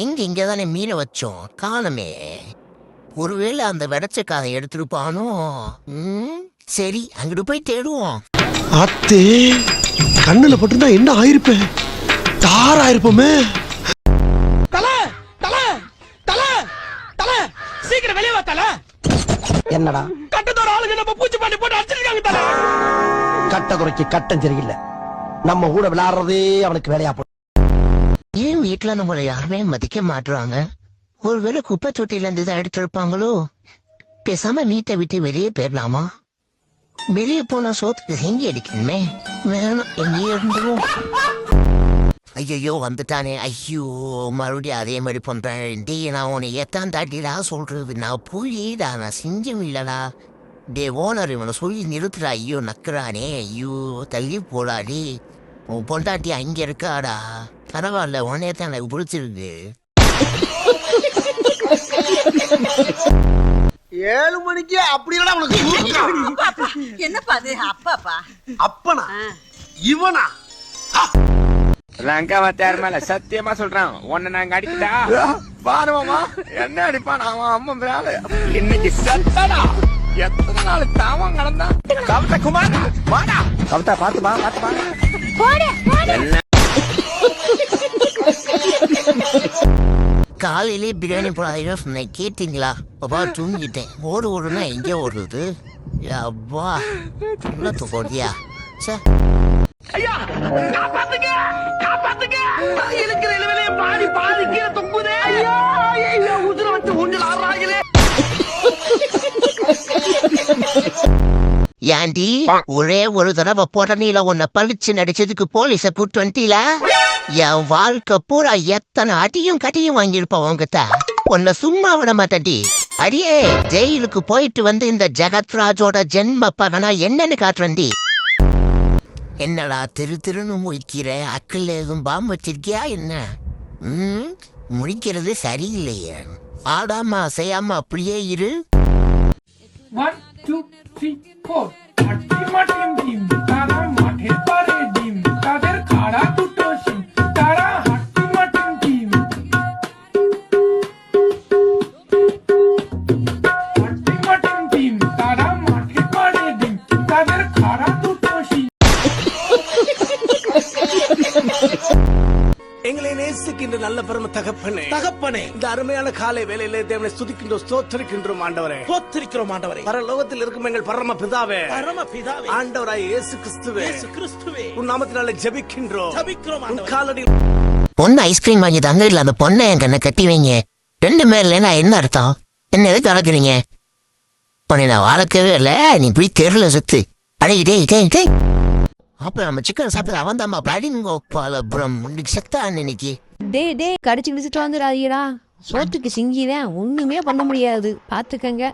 இங்கதானே மீனை வச்சோம், காணமே. ஒருவேளை அந்த வெடச்சக்காதை எடுத்துருப்பானோ. சரி, அங்கிட்டு போய் தேடுவோம். அத்தே, கண்ணுல பட்டுனா என்ன ஆயிருப்பேன்? தார் ஆயிருப்போமே. சீக்கிரம் வெளியே வா தல. என்னடா கட்டத்தோட ஆளுங்க நம்ம பூச்சி பண்ணி போட்டு அடிச்சிருக்காங்க தல. கட்ட குறைக்கு கட்டம் சரியில்லை. நம்ம கூட விளையாடுறதே அவனுக்கு வேலையா போடும். ஏன் வீட்டுல நம்மள யாருமே மதிக்க மாட்டுறாங்க? ஒருவேளை குப்பை தொட்டில இருந்து தான் எடுத்திருப்பாங்களோ? பேசாம வீட்டை விட்டு வெளியே போயிடலாமா? வெளியே போனா சோத்துக்கு செஞ்சு அடிக்கணுமே. வேணும், எங்கேயே இருந்துரும். ஐயோ வந்துட்டானே. ஐயோ, மறுபடியும் அதே மாதிரி பண்றேன். டே, நான் உன்னை எத்தான் தாட்டிடா சொல்றது. நான் புரியடா, நான் செஞ்சும் இல்லடா. டே ஓனர், இவனை சொல்லி நிறுத்துறா. ஐயோ நக்குறானே. ஐயோ தள்ளி போடாடி. உன் பொண்டாட்டி அங்க இருக்காடா. பரவாயில்ல, உடனே தான் எனக்கு பிடிச்சிருக்கு. 7 மணிக்கு அப்படி என்னப்பா அது? அப்பாப்பா அப்பனா இவனா? லங்கா தேர் மேல சத்தியமா சொல்றான், உன்னை நாங்க அடிக்கிட்டா பாருவோமா என்ன அடிப்பான் அவன். அம்மா மேல இன்னைக்கு சத்தடா. எத்தனை நாள் தாவம் கடந்தா. கவிதா குமார் வாடா. கவிதா பாத்துமா பாத்துமா. காலையிலே பிரியாணி போடாதீங்க சொன்னேன், கேட்டீங்களா? அப்பா தூங்கிட்டேன். ஓடுனா எங்கே ஓடுறது? அப்பா உள்ள தூக்கோடியா. சே, ஐயா காப்பாத்துங்க, காப்பாத்துங்க. இருக்கிற இளவிலே பாதி பாதி கீழே தொங்குதே. ஐயா ஐயா, உதிர வச்சு ஊஞ்சல் ஆடுறாங்களே. ஏண்டி ஒரே ஒரு தடவை போட்டனில உன்னை பழிச்சு நடிச்சதுக்கு போலீஸ கூட்டு வந்துட்டீல? என் வாழ்க்கை பூரா எத்தனை அடியும் கட்டியும் வாங்கியிருப்போம் உங்ககிட்ட. உன்னை சும்மா விட மாட்டேன்டி. அடியே, ஜெயிலுக்கு போயிட்டு வந்து இந்த ஜெகத்ராஜோட ஜென்ம பகனா என்னன்னு காட்டுறேன்டி. என்னடா திருன்னு முடிக்கிற? அக்கல் எதுவும் பாம்பு வச்சிருக்கியா என்ன? முடிக்கிறது சரியில்லையே. ஆடாம அசையாம அப்படியே இரு. 1 2 3 4 মাটিম ডিম তারা মাঠের পারে ডিম তাদের খাড়া দুটো শিম তারা হাঁটি মাটিম ডিম হাঁটি মাটিম ডিম তারা মাঠের পারে ডিম তাদের খাড়া দুটো শিম. எங்களை நேசிக்கின்ற நல்ல பெரும தகப்பனே, தகப்பனே, இந்த அருமையான காலை வேளையிலே தேவனை ஸ்துதிக்கின்றோம், ஸ்தோத்திரிக்கின்றோம் ஆண்டவரே, ஸ்தோத்திரிக்கிறோம் ஆண்டவரே. பரலோகத்தில் இருக்கும் எங்கள் பரம பிதாவே, பரம பிதாவே, ஆண்டவராய் இயேசு கிறிஸ்துவே, இயேசு கிறிஸ்துவே, உன் நாமத்தினாலே ஜெபிக்கின்றோம், ஜெபிக்கிறோம் ஆண்டவரே. காலடி பொண்ணு ஐஸ்கிரீம் வாங்கி தாங்க, இல்ல அந்த பொண்ணை என் கண்ணை கட்டி வைங்க. 2 மேல என்ன அர்த்தம்? என்ன எதுக்கு வளர்க்குறீங்க? பொண்ணை நான் வளர்க்கவே இல்லை. நீ போய் தெருல சுத்து. அடே அப்ப நம்ம சிக்கன் சாப்பிட அவன் தான் பலம் செத்தான் இன்னைக்கு. டே கடிச்சு கிடிச்சிட்டு வந்துடாதீடா. சோத்துக்கு சிங்கிதான் ஒண்ணுமே பண்ண முடியாது, பாத்துக்கங்க.